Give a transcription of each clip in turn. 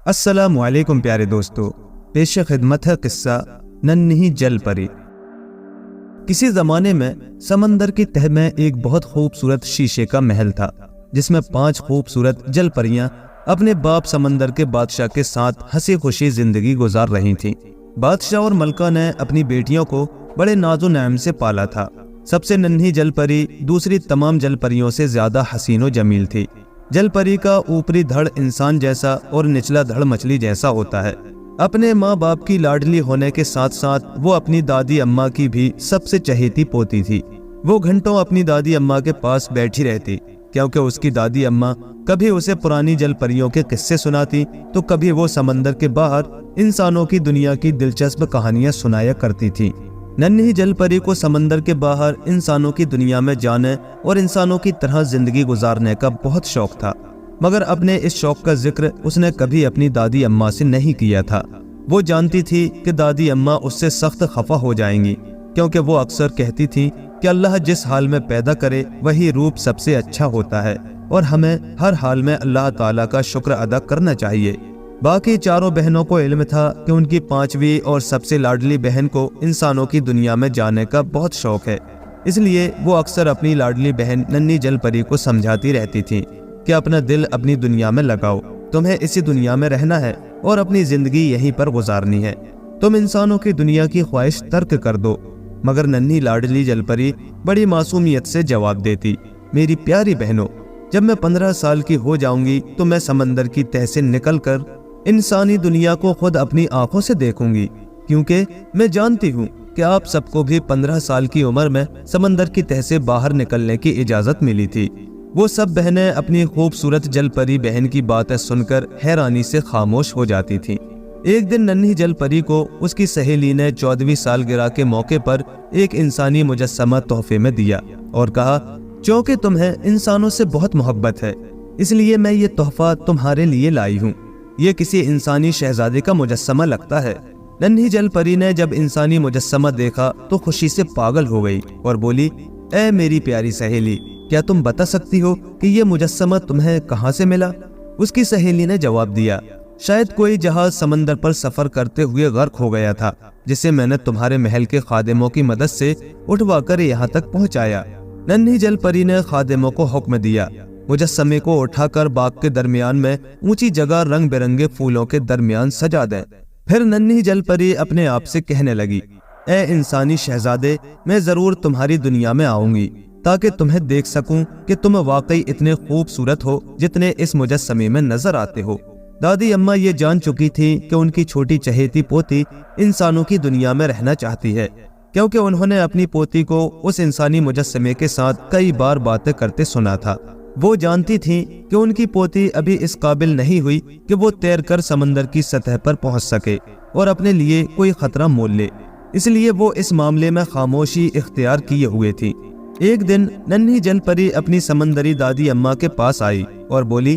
السلام علیکم پیارے دوستو، پیش خدمت ہے قصہ ننھی جل پری۔ کسی زمانے میں سمندر کی تہہ میں ایک بہت خوبصورت شیشے کا محل تھا، جس میں 5 خوبصورت جل پریاں اپنے باپ سمندر کے بادشاہ کے ساتھ ہنسی خوشی زندگی گزار رہی تھیں۔ بادشاہ اور ملکہ نے اپنی بیٹیوں کو بڑے ناز و نعم سے پالا تھا۔ سب سے ننھی جل پری دوسری تمام جل پریوں سے زیادہ حسین و جمیل تھی۔ جل پری کا اوپری دھڑ انسان جیسا اور نچلا دھڑ مچھلی جیسا ہوتا ہے۔ اپنے ماں باپ کی لاڈلی ہونے کے ساتھ ساتھ وہ اپنی دادی اماں کی بھی سب سے چہیتی پوتی تھی۔ وہ گھنٹوں اپنی دادی اماں کے پاس بیٹھی رہتی، کیونکہ اس کی دادی اماں کبھی اسے پرانی جل پریوں کے قصے سناتی تو کبھی وہ سمندر کے باہر انسانوں کی دنیا کی دلچسپ کہانیاں سنایا کرتی تھی۔ ننھی جل پری کو سمندر کے باہر انسانوں کی دنیا میں جانے اور انسانوں کی طرح زندگی گزارنے کا بہت شوق تھا، مگر اپنے اس شوق کا ذکر اس نے کبھی اپنی دادی اماں سے نہیں کیا تھا۔ وہ جانتی تھی کہ دادی اماں اس سے سخت خفا ہو جائیں گی، کیونکہ وہ اکثر کہتی تھی کہ اللہ جس حال میں پیدا کرے وہی روپ سب سے اچھا ہوتا ہے اور ہمیں ہر حال میں اللہ تعالیٰ کا شکر ادا کرنا چاہیے۔ باقی چاروں بہنوں کو علم تھا کہ ان کی 5ویں اور سب سے لاڈلی بہن کو انسانوں کی دنیا میں جانے کا بہت شوق ہے، اس لیے وہ اکثر اپنی لاڈلی بہن ننھی جل پری کو سمجھاتی رہتی تھی کہ اپنا دل اپنی دنیا میں لگاؤ، تمہیں اسی دنیا میں رہنا ہے اور اپنی زندگی یہیں پر گزارنی ہے، تم انسانوں کی دنیا کی خواہش ترک کر دو۔ مگر ننھی لاڈلی جل پری بڑی معصومیت سے جواب دیتی، میری پیاری بہنوں، جب میں 15 سال کی ہو جاؤں گی تو میں سمندر کی تہہ سے نکل کر انسانی دنیا کو خود اپنی آنکھوں سے دیکھوں گی، کیونکہ میں جانتی ہوں کہ آپ سب کو بھی 15 سال کی عمر میں سمندر کی تہہ سے باہر نکلنے کی اجازت ملی تھی۔ وہ سب بہنیں اپنی خوبصورت جل پری بہن کی باتیں سن کر حیرانی سے خاموش ہو جاتی تھیں۔ ایک دن ننھی جل پری کو اس کی سہیلی نے 14ویں سالگرہ کے موقع پر ایک انسانی مجسمہ تحفے میں دیا اور کہا، چونکہ تمہیں انسانوں سے بہت محبت ہے اس لیے میں یہ تحفہ تمہارے لیے لائی ہوں۔ یہ کسی انسانی شہزادے کا مجسمہ لگتا ہے۔ ننھی جل پری نے جب انسانی مجسمہ دیکھا تو خوشی سے پاگل ہو گئی اور بولی، اے میری پیاری سہیلی، کیا تم بتا سکتی ہو کہ یہ مجسمہ تمہیں کہاں سے ملا؟ اس کی سہیلی نے جواب دیا، شاید کوئی جہاز سمندر پر سفر کرتے ہوئے غرق ہو گیا تھا، جسے میں نے تمہارے محل کے خادموں کی مدد سے اٹھوا کر یہاں تک پہنچایا۔ ننھی جل پری نے خادموں کو حکم دیا، مجسمے کو اٹھا کر باغ کے درمیان میں اونچی جگہ رنگ برنگے پھولوں کے درمیان سجا دیں۔ پھر ننھی جل پری اپنے آپ سے کہنے لگی، اے انسانی شہزادے، میں ضرور تمہاری دنیا میں آؤں گی تاکہ تمہیں دیکھ سکوں کہ تم واقعی اتنے خوبصورت ہو جتنے اس مجسمے میں نظر آتے ہو۔ دادی اماں یہ جان چکی تھی کہ ان کی چھوٹی چہیتی پوتی انسانوں کی دنیا میں رہنا چاہتی ہے، کیونکہ انہوں نے اپنی پوتی کو اس انسانی مجسمے کے ساتھ کئی بار باتیں کرتے سنا تھا۔ وہ جانتی تھیں کہ ان کی پوتی ابھی اس قابل نہیں ہوئی کہ وہ تیر کر سمندر کی سطح پر پہنچ سکے اور اپنے لیے کوئی خطرہ مول لے، اس لیے وہ اس معاملے میں خاموشی اختیار کیے ہوئے تھی۔ ایک دن ننھی جل پری اپنی سمندری دادی اماں کے پاس آئی اور بولی،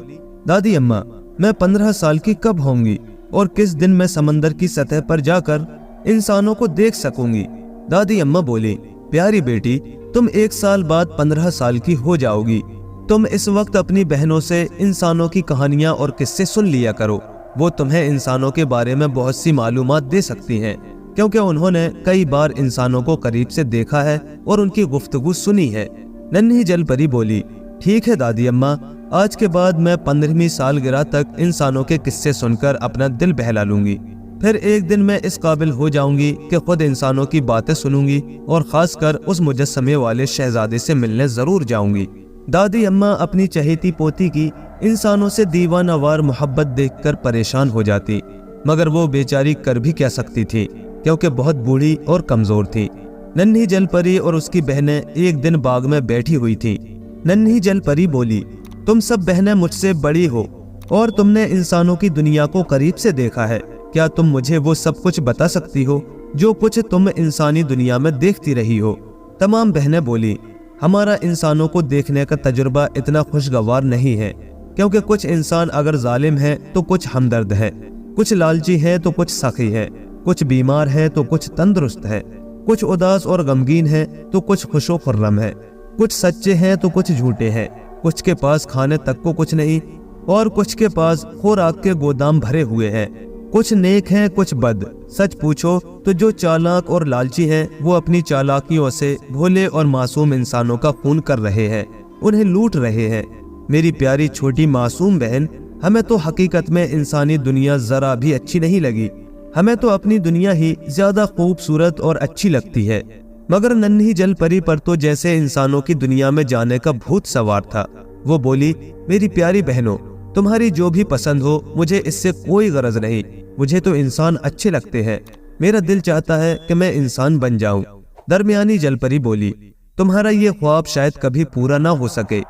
دادی اماں، میں 15 سال کی کب ہوں گی اور کس دن میں سمندر کی سطح پر جا کر انسانوں کو دیکھ سکوں گی؟ دادی اماں بولی، پیاری بیٹی، تم 1 سال بعد 15 سال کی ہو جاؤ گی۔ تم اس وقت اپنی بہنوں سے انسانوں کی کہانیاں اور قصے سن لیا کرو، وہ تمہیں انسانوں کے بارے میں بہت سی معلومات دے سکتی ہیں، کیونکہ انہوں نے کئی بار انسانوں کو قریب سے دیکھا ہے اور ان کی گفتگو سنی ہے۔ ننھی جل پری بولی، ٹھیک ہے دادی اماں، آج کے بعد میں 15ویں سالگرہ تک انسانوں کے قصے سن کر اپنا دل بہلا لوں گی، پھر ایک دن میں اس قابل ہو جاؤں گی کہ خود انسانوں کی باتیں سنوں گی اور خاص کر اس مجسمے والے شہزادے سے ملنے ضرور جاؤں گی۔ دادی اماں اپنی چہیتی پوتی کی انسانوں سے دیوانہ وار محبت دیکھ کر پریشان ہو جاتی، مگر وہ بیچاری کر بھی کیا سکتی تھی، کیونکہ بہت بوڑھی اور کمزور تھی۔ ننھی جل پری اور اس کی بہنیں ایک دن باغ میں بیٹھی ہوئی تھیں۔ ننھی جل پری بولی، تم سب بہنیں مجھ سے بڑی ہو اور تم نے انسانوں کی دنیا کو قریب سے دیکھا ہے، کیا تم مجھے وہ سب کچھ بتا سکتی ہو جو کچھ تم انسانی دنیا میں دیکھتی رہی ہو؟ تمام بہنیں بولی، ہمارا انسانوں کو دیکھنے کا تجربہ اتنا خوشگوار نہیں ہے، کیونکہ کچھ انسان اگر ظالم ہے تو کچھ ہمدرد ہے، کچھ لالچی ہے تو کچھ سخی ہے، کچھ بیمار ہے تو کچھ تندرست ہے، کچھ اداس اور غمگین ہے تو کچھ خوش و خرم ہے، کچھ سچے ہیں تو کچھ جھوٹے ہیں، کچھ کے پاس کھانے تک کو کچھ نہیں اور کچھ کے پاس خوراک کے گودام بھرے ہوئے ہیں۔ کچھ نیک ہیں کچھ بد۔ سچ پوچھو تو جو چالاک اور لالچی ہیں وہ اپنی چالاکیوں سے بھولے اور معصوم انسانوں کا خون کر رہے ہیں، انہیں لوٹ رہے ہیں۔ میری پیاری چھوٹی معصوم بہن، ہمیں تو حقیقت میں انسانی دنیا ذرا بھی اچھی نہیں لگی۔ ہمیں تو اپنی دنیا ہی زیادہ خوبصورت اور اچھی لگتی ہے، مگر ننھی جل پری پر تو جیسے انسانوں کی دنیا میں جانے کا بھوت سوار تھا۔ وہ بولی، میری پیاری بہنوں، تمہاری جو بھی پسند ہو، مجھے اس سے کوئی غرض نہیں۔ مجھے تو انسان اچھے لگتے ہیں، میرا دل چاہتا ہے کہ میں انسان بن جاؤں۔ درمیانی جل پری بولی، تمہارا یہ خواب شاید کبھی پورا نہ ہو سکے۔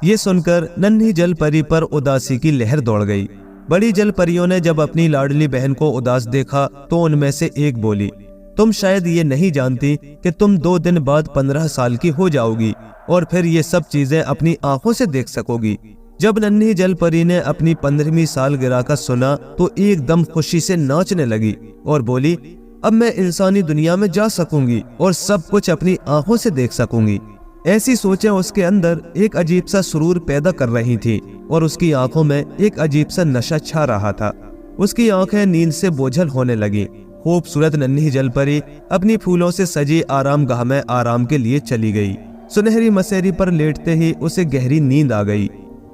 یہ سن کر ننھی جل پری پر اداسی کی لہر دوڑ گئی۔ بڑی جل پریوں نے جب اپنی لاڈلی بہن کو اداس دیکھا تو ان میں سے ایک بولی، تم شاید یہ نہیں جانتی کہ تم 2 دن بعد 15 سال کی ہو جاؤ گی اور پھر یہ سب چیزیں اپنی آنکھوں سے دیکھ سکو گی۔ جب ننھی جل پری نے اپنی 15ویں سالگرہ کا سنا تو ایک دم خوشی سے ناچنے لگی اور بولی، اب میں انسانی دنیا میں جا سکوں گی اور سب کچھ اپنی آنکھوں سے دیکھ سکوں گی۔ ایسی سوچیں اس کے اندر ایک عجیب سا سرور پیدا کر رہی تھی اور اس کی آنکھوں میں ایک عجیب سا نشہ چھا رہا تھا۔ اس کی آنکھیں نیند سے بوجھل ہونے لگی۔ خوبصورت ننھی جل پری اپنی پھولوں سے سجی آرام گاہ میں آرام کے لیے چلی گئی۔ سنہری مسیری پر لیٹتے ہی اسے گہری نیند آ گئی۔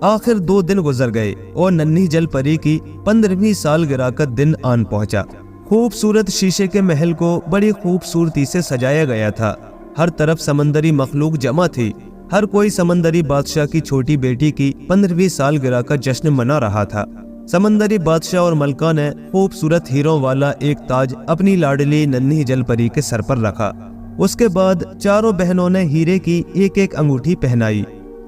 آخر 2 دن گزر گئے اور ننھی جل پری کی 15ویں سالگرہ کا دن آن پہنچا۔ خوبصورت شیشے کے محل کو بڑی خوبصورتی سے سجایا گیا تھا۔ ہر طرف سمندری مخلوق جمع تھی۔ ہر کوئی سمندری بادشاہ کی چھوٹی بیٹی کی 15ویں سالگرہ کا جشن منا رہا تھا۔ سمندری بادشاہ اور ملکہ نے خوبصورت ہیروں والا ایک تاج اپنی لاڈلی ننھی جل پری کے سر پر رکھا۔ اس کے بعد چاروں بہنوں نے ہیرے کی ایک ایک انگوٹھی پہنائی۔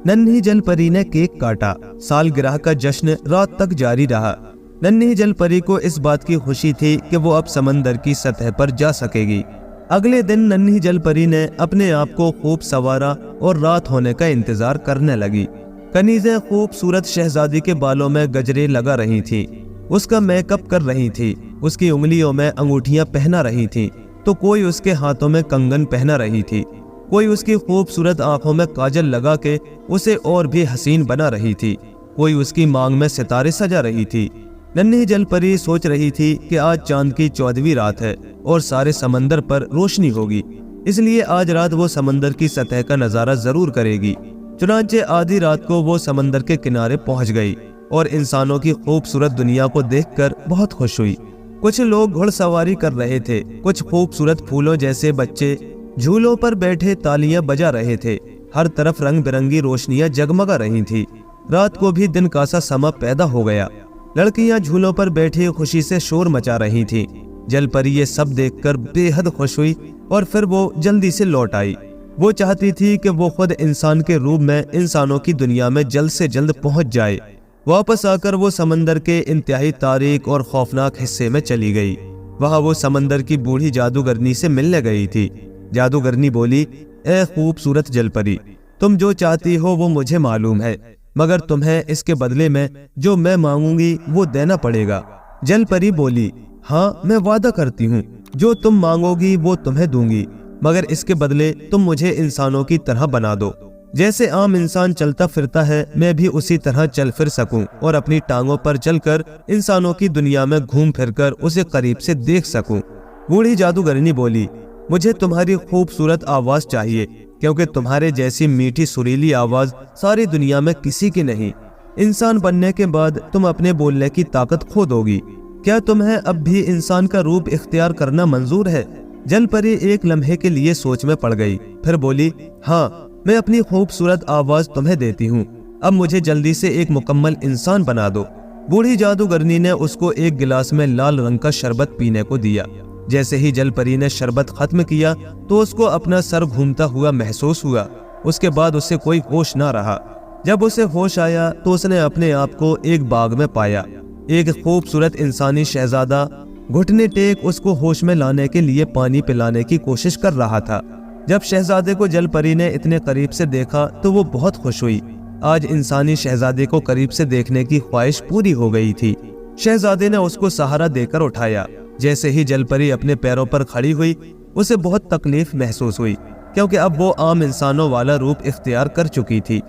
ننھی جل پری نے کیک کاٹا۔ سالگرہ کا جشن رات تک جاری رہا۔ ننھی جل پری کو اس بات کی خوشی تھی کہ وہ اب سمندر کی سطح پر جا سکے گی۔ اگلے دن ننھی جل پری نے اپنے آپ کو خوب سنوارا اور رات ہونے کا انتظار کرنے لگی۔ کنیزیں خوبصورت شہزادی کے بالوں میں گجرے لگا رہی تھیں، اس کا میک اپ کر رہی تھی، اس کی انگلیوں میں انگوٹھیاں پہنا رہی تھی، تو کوئی اس کے ہاتھوں میں کنگن پہنا رہی تھی، کوئی اس کی خوبصورت آنکھوں میں کاجل لگا کے اسے اور بھی حسین بنا رہی تھی، کوئی اس کی مانگ میں ستارے سجا رہی تھی۔ ننھی جل پری سوچ رہی تھی کہ آج چاند کی 14ویں رات ہے اور سارے سمندر پر روشنی ہوگی، اس لیے آج رات وہ سمندر کی سطح کا نظارہ ضرور کرے گی۔ چنانچہ آدھی رات کو وہ سمندر کے کنارے پہنچ گئی اور انسانوں کی خوبصورت دنیا کو دیکھ کر بہت خوش ہوئی۔ کچھ لوگ گھڑ سواری کر رہے تھے، کچھ خوبصورت پھولوں جیسے بچے جھولوں پر بیٹھے تالیاں بجا رہے تھے، ہر طرف رنگ برنگی روشنیاں جگمگا رہی تھی۔ رات کو بھی دن کا سا سما پیدا ہو گیا۔ لڑکیاں جھولوں پر بیٹھی خوشی سے شور مچا رہی تھیں۔ جل پری یہ سب دیکھ کر بے حد خوش ہوئی اور پھر وہ جلدی سے لوٹ آئی۔ وہ چاہتی تھی کہ وہ خود انسان کے روپ میں انسانوں کی دنیا میں جلد سے جلد پہنچ جائے۔ واپس آ کر وہ سمندر کے انتہائی تاریک اور خوفناک حصے میں چلی گئی۔ وہاں وہ سمندر کی بوڑھی جادوگرنی سے ملنے گئی تھی۔ جادوگرنی بولی، اے خوبصورت جل پری، تم جو چاہتی ہو وہ مجھے معلوم ہے، مگر تمہیں اس کے بدلے میں جو میں مانگوں گی وہ دینا پڑے گا۔ جل پری بولی، ہاں میں وعدہ کرتی ہوں، جو تم مانگو گی وہ تمہیں دوں گی، مگر اس کے بدلے تم مجھے انسانوں کی طرح بنا دو۔ جیسے عام انسان چلتا پھرتا ہے میں بھی اسی طرح چل پھر سکوں اور اپنی ٹانگوں پر چل کر انسانوں کی دنیا میں گھوم پھر کر اسے قریب سے دیکھ سکوں۔ بوڑھی جادوگرنی بولی، مجھے تمہاری خوبصورت آواز چاہیے، کیونکہ تمہارے جیسی میٹھی سریلی آواز ساری دنیا میں کسی کی نہیں۔ انسان بننے کے بعد تم اپنے بولنے کی طاقت کھو دو گی۔ کیا تمہیں اب بھی انسان کا روپ اختیار کرنا منظور ہے؟ جل پری ایک لمحے کے لیے سوچ میں پڑ گئی، پھر بولی، ہاں میں اپنی خوبصورت آواز تمہیں دیتی ہوں، اب مجھے جلدی سے ایک مکمل انسان بنا دو۔ بوڑھی جادوگرنی نے اس کو ایک گلاس میں لال رنگ کا شربت پینے کو دیا۔ جیسے ہی جل پری نے شربت ختم کیا تو اس کو اپنا سر گھومتا ہوا محسوس ہوا۔ اس کے بعد اسے کوئی ہوش نہ رہا۔ جب اسے ہوش آیا تو اس نے اپنے آپ کو ایک باغ میں پایا۔ ایک خوبصورت انسانی شہزادہ گھٹنے ٹیک اس کو ہوش میں لانے کے لیے پانی پلانے کی کوشش کر رہا تھا۔ جب شہزادے کو جل پری نے اتنے قریب سے دیکھا تو وہ بہت خوش ہوئی۔ آج انسانی شہزادے کو قریب سے دیکھنے کی خواہش پوری ہو گئی تھی۔ شہزادے نے اس کو سہارا دے کر اٹھایا۔ جیسے ہی جل پری اپنے پیروں پر کھڑی ہوئی اسے بہت تکلیف محسوس ہوئی، کیونکہ اب وہ عام انسانوں والا روپ اختیار کر چکی تھی۔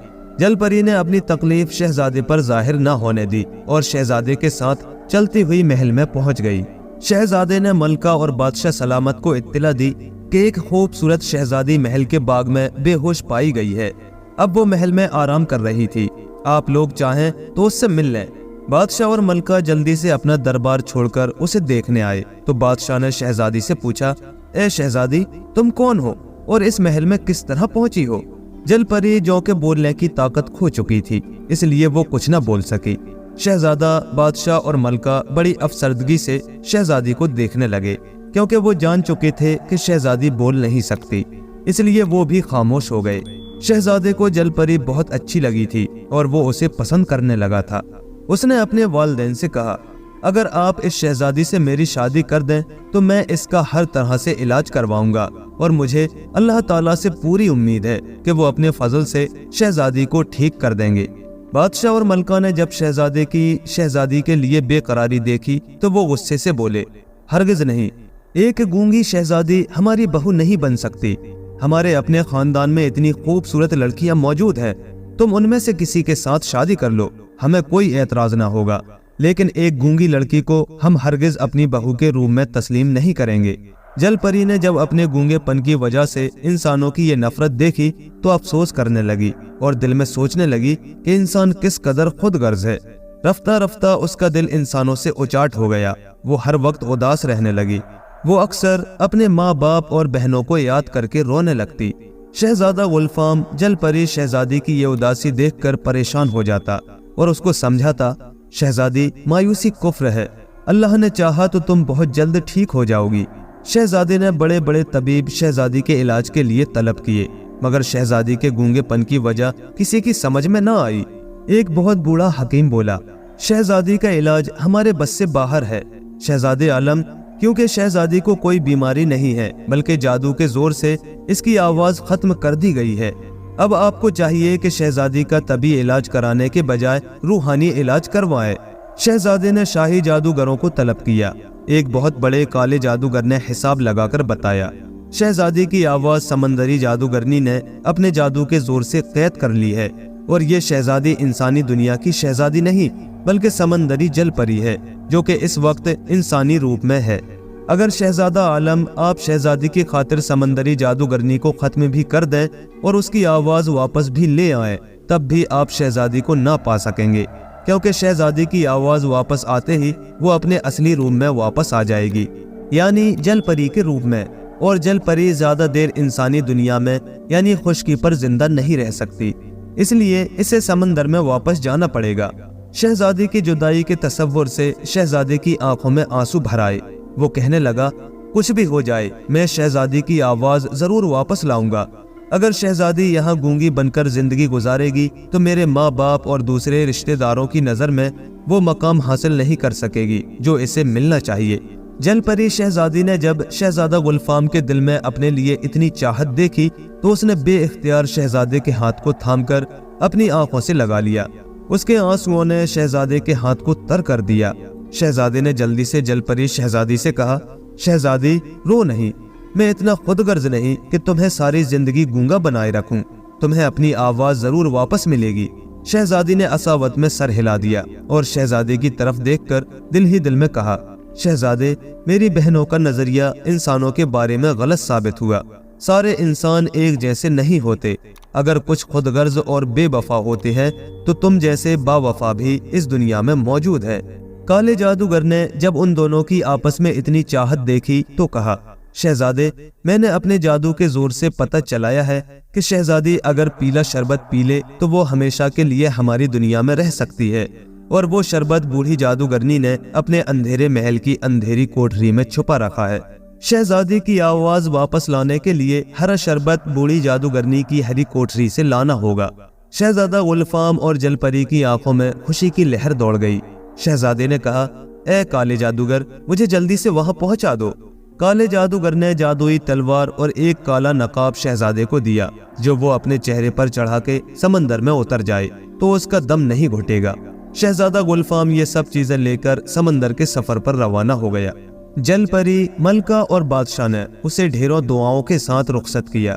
جل پری نے اپنی تکلیف شہزادے پر ظاہر نہ ہونے دی اور شہزادے کے ساتھ چلتی ہوئی محل میں پہنچ گئی۔ شہزادے نے ملکہ اور بادشاہ سلامت کو اطلاع دی کہ ایک خوبصورت شہزادی محل کے باغ میں بے ہوش پائی گئی ہے۔ اب وہ محل میں آرام کر رہی تھی، آپ لوگ چاہیں تو اس سے مل لیں۔ بادشاہ اور ملکہ جلدی سے اپنا دربار چھوڑ کر اسے دیکھنے آئے تو بادشاہ نے شہزادی سے پوچھا، اے شہزادی، تم کون ہو اور اس محل میں کس طرح پہنچی ہو؟ جل پری جو کہ بولنے کی طاقت کھو چکی تھی، اس لیے وہ کچھ نہ بول سکی۔ شہزادہ، بادشاہ اور ملکہ بڑی افسردگی سے شہزادی کو دیکھنے لگے، کیونکہ وہ جان چکے تھے کہ شہزادی بول نہیں سکتی، اس لیے وہ بھی خاموش ہو گئے۔ شہزادے کو جل پری بہت اچھی لگی تھی اور وہ اسے پسند کرنے لگا تھا۔ اس نے اپنے والدین سے کہا، اگر آپ اس شہزادی سے میری شادی کر دیں تو میں اس کا ہر طرح سے علاج کرواؤں گا، اور مجھے اللہ تعالیٰ سے پوری امید ہے کہ وہ اپنے فضل سے شہزادی کو ٹھیک کر دیں گے۔ بادشاہ اور ملکہ نے جب شہزادی کے لیے بے قراری دیکھی تو وہ غصے سے بولے، ہرگز نہیں، ایک گونگی شہزادی ہماری بہو نہیں بن سکتی۔ ہمارے اپنے خاندان میں اتنی خوبصورت لڑکیاں موجود ہیں، تم ان میں سے کسی کے ساتھ شادی کر لو، ہمیں کوئی اعتراض نہ ہوگا، لیکن ایک گونگی لڑکی کو ہم ہرگز اپنی بہو کے روم میں تسلیم نہیں کریں گے۔ جل پری نے جب اپنے گونگے پن کی وجہ سے انسانوں کی یہ نفرت دیکھی تو افسوس کرنے لگی اور دل میں سوچنے لگی کہ انسان کس قدر خود غرض ہے۔ رفتہ رفتہ اس کا دل انسانوں سے اچاٹ ہو گیا، وہ ہر وقت اداس رہنے لگی، وہ اکثر اپنے ماں باپ اور بہنوں کو یاد کر کے رونے لگتی۔ شہزادہ گلفام جل پری شہزادی کی یہ اداسی دیکھ کر پریشان ہو جاتا اور اس کو سمجھاتا، شہزادی، مایوسی کفر ہے، اللہ نے چاہا تو تم بہت جلد ٹھیک ہو جاؤ گی۔ شہزادی نے بڑے بڑے طبیب شہزادی کے علاج کے لیے طلب کیے، مگر شہزادی کے گونگے پن کی وجہ کسی کی سمجھ میں نہ آئی۔ ایک بہت بوڑھا حکیم بولا، شہزادی کا علاج ہمارے بس سے باہر ہے شہزادے عالم، کیونکہ شہزادی کو کوئی بیماری نہیں ہے بلکہ جادو کے زور سے اس کی آواز ختم کر دی گئی ہے۔ اب آپ کو چاہیے کہ شہزادی کا طبی علاج کرانے کے بجائے روحانی علاج کروائے۔ شہزادے نے شاہی جادوگروں کو طلب کیا۔ ایک بہت بڑے کالے جادوگر نے حساب لگا کر بتایا، شہزادی کی آواز سمندری جادوگرنی نے اپنے جادو کے زور سے قید کر لی ہے، اور یہ شہزادی انسانی دنیا کی شہزادی نہیں بلکہ سمندری جل پری ہے جو کہ اس وقت انسانی روپ میں ہے۔ اگر شہزادہ عالم آپ شہزادی کی خاطر سمندری جادوگرنی کو ختم بھی کر دیں اور اس کی آواز واپس بھی لے آئیں، تب بھی آپ شہزادی کو نہ پا سکیں گے، کیونکہ شہزادی کی آواز واپس آتے ہی وہ اپنے اصلی روپ میں واپس آ جائے گی، یعنی جل پری کے روپ میں، اور جل پری زیادہ دیر انسانی دنیا میں یعنی خشکی پر زندہ نہیں رہ سکتی، اس لیے اسے سمندر میں واپس جانا پڑے گا۔ شہزادی کی جدائی کے تصور سے شہزادی کی آنکھوں میں آنسو بھر آئے۔ وہ کہنے لگا، کچھ بھی ہو جائے میں شہزادی کی آواز ضرور واپس لاؤں گا۔ اگر شہزادی یہاں گونگی بن کر زندگی گزارے گی تو میرے ماں باپ اور دوسرے رشتہ داروں کی نظر میں وہ مقام حاصل نہیں کر سکے گی جو اسے ملنا چاہیے۔ جل پری شہزادی نے جب شہزادہ گلفام کے دل میں اپنے لیے اتنی چاہت دیکھی تو اس نے بے اختیار شہزادے کے ہاتھ کو تھام کر اپنی آنکھوں سے لگا لیا۔ اس کے آنسوؤں نے شہزادے کے ہاتھ کو تر کر دیا۔ شہزادے نے جلدی سے جل پری شہزادی سے کہا، شہزادی رو نہیں، میں اتنا خود غرض نہیں کہ تمہیں ساری زندگی گونگا بنائے رکھوں، تمہیں اپنی آواز ضرور واپس ملے گی۔ شہزادی نے اساوت میں سر ہلا دیا اور شہزادے کی طرف دیکھ کر دل ہی دل میں کہا، شہزادے، میری بہنوں کا نظریہ انسانوں کے بارے میں غلط ثابت ہوا، سارے انسان ایک جیسے نہیں ہوتے، اگر کچھ خود غرض اور بے وفا ہوتے ہیں تو تم جیسے با وفا بھی اس دنیا میں موجود ہے۔ کالے جادوگر نے جب ان دونوں کی آپس میں اتنی چاہت دیکھی تو کہا، شہزادے، میں نے اپنے جادو کے زور سے پتہ چلایا ہے کہ شہزادی اگر پیلا شربت پی لے تو وہ ہمیشہ کے لیے ہماری دنیا میں رہ سکتی ہے، اور وہ شربت بوڑھی جادوگرنی نے اپنے اندھیرے محل کی اندھیری کوٹری میں چھپا رکھا ہے۔ شہزادی کی آواز واپس لانے کے لیے ہرا شربت بوڑھی جادوگرنی کی ہری کوٹری سے لانا ہوگا۔ شہزادہ گلفام اور جل پری کی آنکھوں میں خوشی کی لہر دوڑ گئی۔ شہزادے نے کہا، اے کالے جادوگر، مجھے جلدی سے وہاں پہنچا دو۔ کالے جادوگر نے جادوئی تلوار اور ایک کالا نقاب شہزادے کو دیا جو وہ اپنے چہرے پر چڑھا کے سمندر میں اتر جائے تو اس کا دم نہیں گھٹے گا۔ شہزادہ گلفام یہ سب چیزیں لے کر سمندر کے سفر پر روانہ ہو گیا۔ جل پری، ملکہ اور بادشاہ نے اسے ڈھیروں دعاؤں کے ساتھ رخصت کیا۔